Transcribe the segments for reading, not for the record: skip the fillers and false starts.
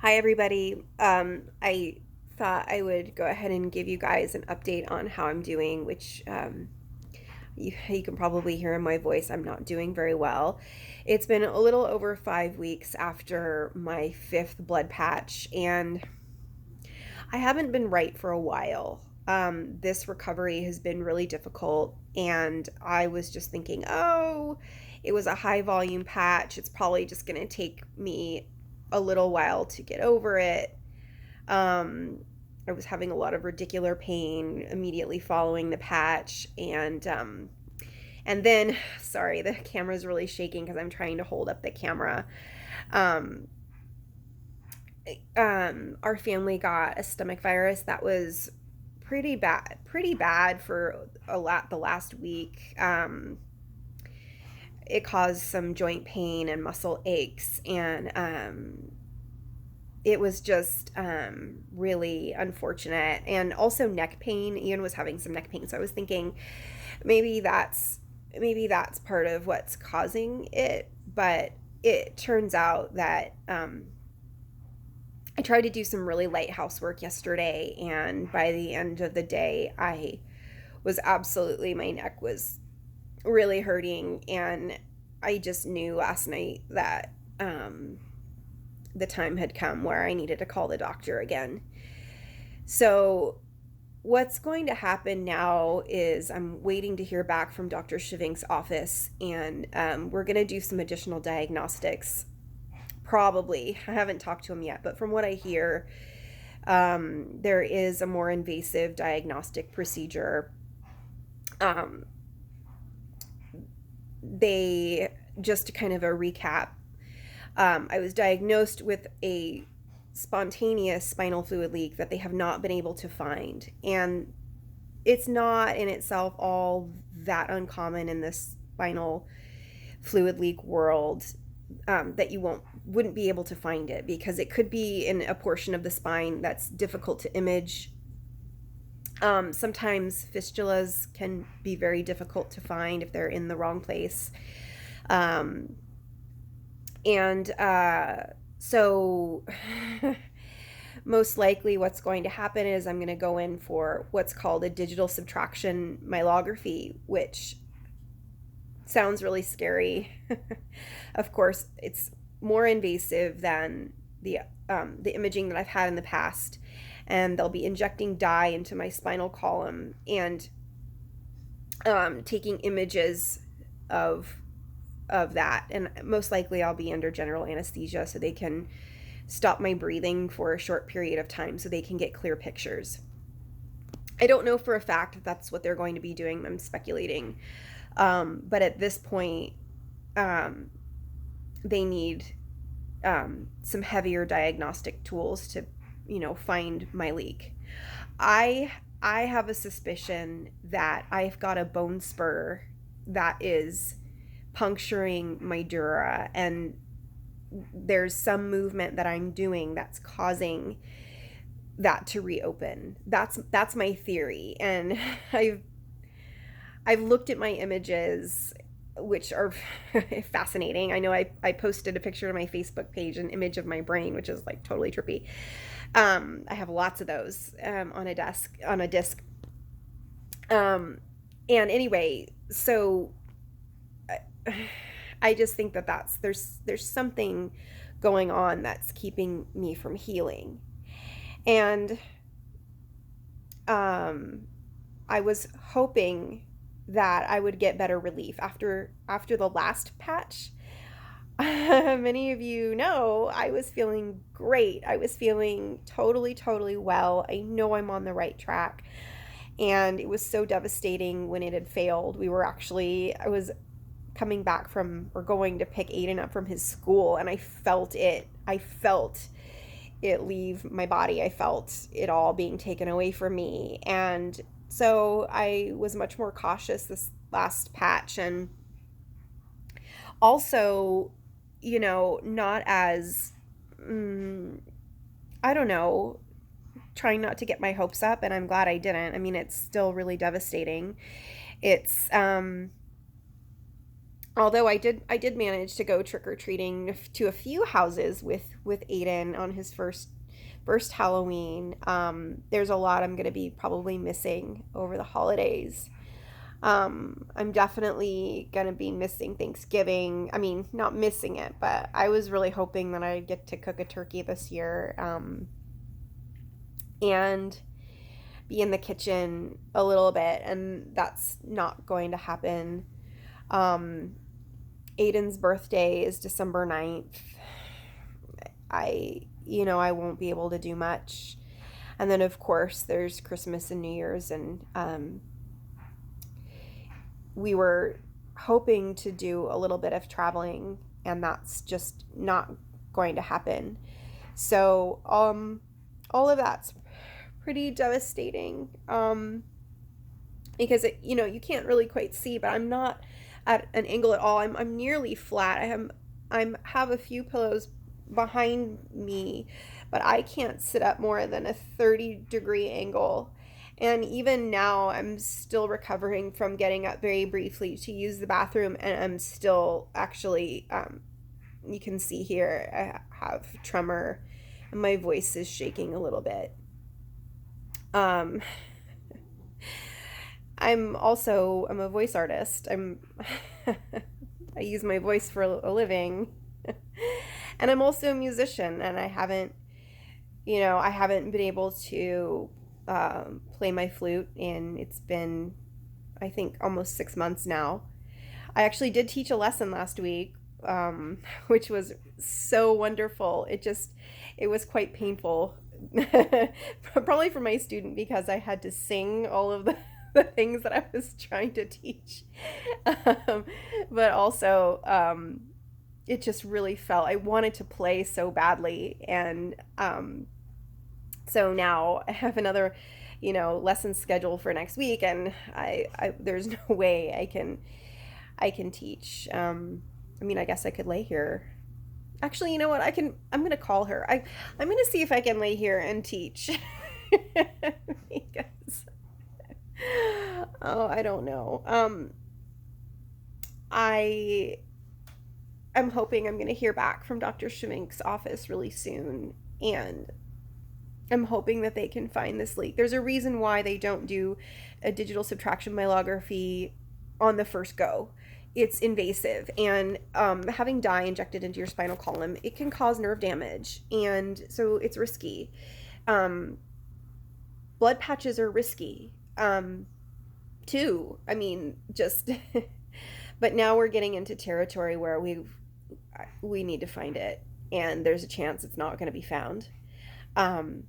Hi, everybody. I thought I would go ahead and give you guys an update on how I'm doing, which you can probably hear in my voice. I'm not doing very well. It's been a little over 5 weeks after my fifth blood patch, and I haven't been right for a while. This recovery has been really difficult, and I was just thinking, oh, it was a high volume patch. It's probably just going to take me a little while to get over it. Um, I was having a lot of radicular pain immediately following the patch, and then, sorry, the camera's really shaking because I'm trying to hold up the camera. Um, our family got a stomach virus that was pretty bad for the last week. It caused some joint pain and muscle aches, and it was just really unfortunate, and also neck pain. Ian was having some neck pain, so I was thinking maybe that's part of what's causing it. But it turns out that I tried to do some really light housework yesterday, and by the end of the day, my neck was really hurting, and I just knew last night that the time had come where I needed to call the doctor again. So, what's going to happen now is I'm waiting to hear back from Dr. Shivink's office, and we're going to do some additional diagnostics. Probably. I haven't talked to him yet, but from what I hear, there is a more invasive diagnostic procedure. Um, they just kind of a recap. I was diagnosed with a spontaneous spinal fluid leak that they have not been able to find. And it's not in itself all that uncommon in this spinal fluid leak world, that you wouldn't be able to find it, because it could be in a portion of the spine that's difficult to image. Sometimes fistulas can be very difficult to find if they're in the wrong place. Um, and so most likely what's going to happen is I'm going to go in for what's called a digital subtraction myelography, which sounds really scary. Of course, it's more invasive than the imaging that I've had in the past, and they'll be injecting dye into my spinal column and taking images of that, and most likely I'll be under general anesthesia so they can stop my breathing for a short period of time so they can get clear pictures. I don't know for a fact that that's what they're going to be doing. I'm speculating. But at this point, they need some heavier diagnostic tools to, find my leak. I I have a suspicion that I've got a bone spur that is puncturing my dura, and there's some movement that I'm doing that's causing that to reopen. That's my theory, and I've looked at my images, which are fascinating. I know I posted a picture to my Facebook page, an image of my brain, which is like totally trippy. I have lots of those on a disc. Um, and anyway, so I just think that there's something going on that's keeping me from healing, and um, I was hoping that I would get better relief after the last patch. Many of you know I was feeling great. I was feeling totally well. I know I'm on the right track. And it was so devastating when it had failed. I was coming back from, or going to pick Aiden up from his school, and I felt it. I felt it leave my body. I felt it all being taken away from me. And so I was much more cautious this last patch. And also, not as, I don't know, trying not to get my hopes up, and I'm glad I didn't. I mean, it's still really devastating. It's Although I did manage to go trick or treating to a few houses with Aiden on his first Halloween. There's a lot I'm gonna be probably missing over the holidays. I'm definitely gonna be missing Thanksgiving. I mean, not missing it, but I was really hoping that I'd get to cook a turkey this year, and be in the kitchen a little bit, and that's not going to happen. Um, Aiden's birthday is December 9th. I won't be able to do much. And then, of course, there's Christmas and New Year's, and we were hoping to do a little bit of traveling, and that's just not going to happen. So, all of that's pretty devastating. Because you can't really quite see, but I'm not at an angle at all. I'm nearly flat. I have a few pillows behind me, but I can't sit up more than a 30-degree angle. And even now, I'm still recovering from getting up very briefly to use the bathroom, and I'm still actually, you can see here, I have tremor, and my voice is shaking a little bit. Um, I'm a voice artist. I use my voice for a living. And I'm also a musician, and I haven't been able to play my flute, and it's been, I think, almost 6 months now. I actually did teach a lesson last week, which was so wonderful. It was quite painful, probably for my student, because I had to sing all of the things that I was trying to teach. um, but also, it just really felt I wanted to play so badly, and so now I have another, lesson scheduled for next week, and I there's no way I can teach. I mean, I guess I could lay here. Actually, you know what? I'm gonna call her. I'm gonna see if I can lay here and teach. Because, oh, I don't know. I I'm hoping I'm gonna hear back from Dr. Schmink's office really soon, and I'm hoping that they can find this leak. There's a reason why they don't do a digital subtraction myelography on the first go. It's invasive, and having dye injected into your spinal column, it can cause nerve damage, and so it's risky. Um, Blood patches are risky, too. I mean, just, but now we're getting into territory where we need to find it, and there's a chance it's not going to be found. Um,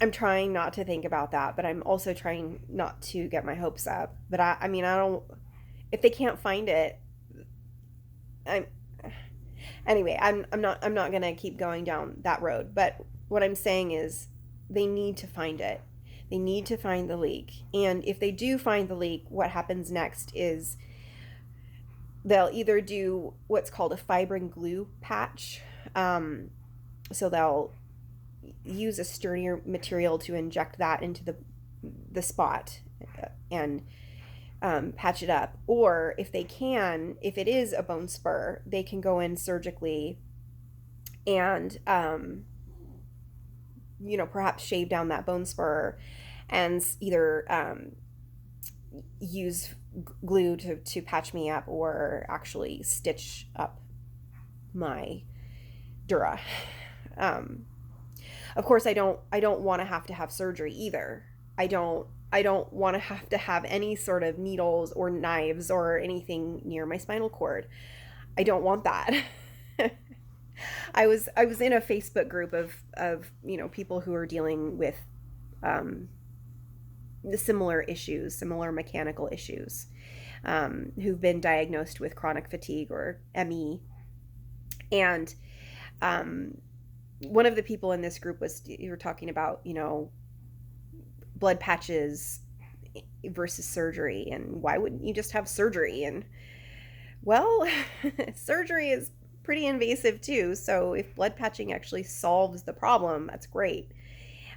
I'm trying not to think about that, but I'm also trying not to get my hopes up. But I mean, I don't. If they can't find it, I'm. Anyway, I'm not gonna keep going down that road. But what I'm saying is, they need to find it. They need to find the leak. And if they do find the leak, what happens next is they'll either do what's called a fibrin glue patch. So they'll use a sturdier material to inject that into the spot, and patch it up. Or if it is a bone spur, they can go in surgically and perhaps shave down that bone spur, and either use glue to patch me up, or actually stitch up my dura. Of course, I don't want to have surgery either. I don't want to have any sort of needles or knives or anything near my spinal cord. I don't want that. I was in a Facebook group of people who are dealing with the similar issues, similar mechanical issues, who've been diagnosed with chronic fatigue, or ME. And one of the people in this group you were talking about, blood patches versus surgery, and why wouldn't you just have surgery? And well, surgery is pretty invasive too, so if blood patching actually solves the problem, that's great.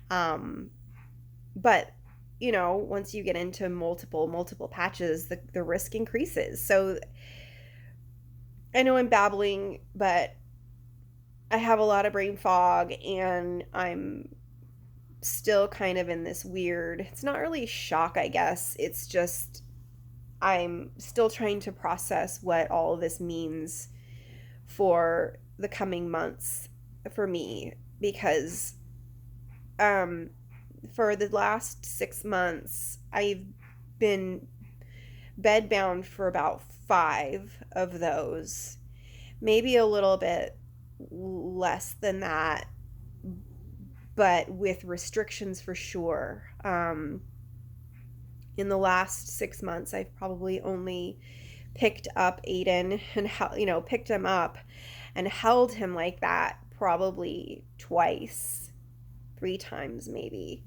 But once you get into multiple patches, the risk increases. So I know I'm babbling, but I have a lot of brain fog, and I'm still kind of in this weird, it's not really shock, I guess. It's just I'm still trying to process what all of this means for the coming months for me, because um for the last 6 months I've been bedbound for about 5 of those, maybe a little bit less than that, but with restrictions for sure. In the last 6 months, I've probably only picked up Aiden and picked him up and held him like that probably twice, 3 times maybe.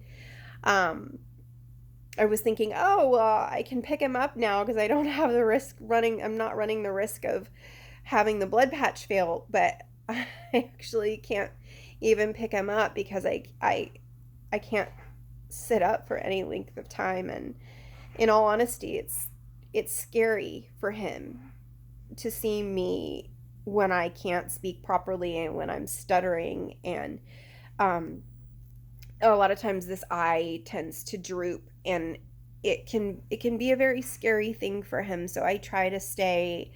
I was thinking, oh, well, I can pick him up now because I don't have the risk running. I'm not running the risk of having the blood patch fail, but I actually can't even pick him up because I can't sit up for any length of time. And in all honesty, it's scary for him to see me when I can't speak properly and when I'm stuttering, and a lot of times this eye tends to droop, and it can be a very scary thing for him. So I try to stay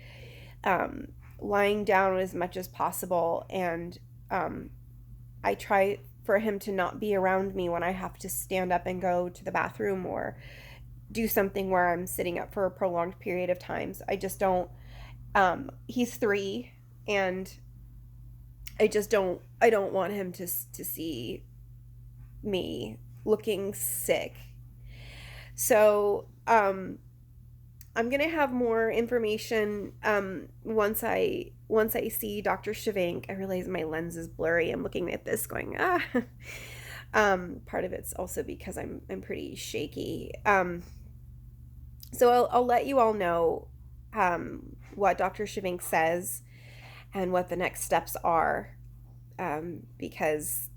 lying down as much as possible, and I try for him to not be around me when I have to stand up and go to the bathroom or do something where I'm sitting up for a prolonged period of time. So I just don't. He's 3, and I don't want him to see me looking sick. So I'm gonna have more information once I see Dr. Shivank. I realize my lens is blurry. I'm looking at this going part of it's also because I'm pretty shaky. So I'll let you all know what Dr. Shivank says and what the next steps are, because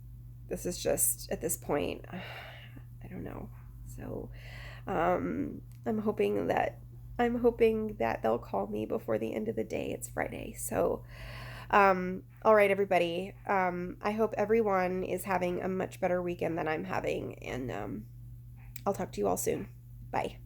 this is just, at this point, I don't know. So I'm hoping that they'll call me before the end of the day. It's Friday. So all right, everybody. I hope everyone is having a much better weekend than I'm having, and I'll talk to you all soon. Bye.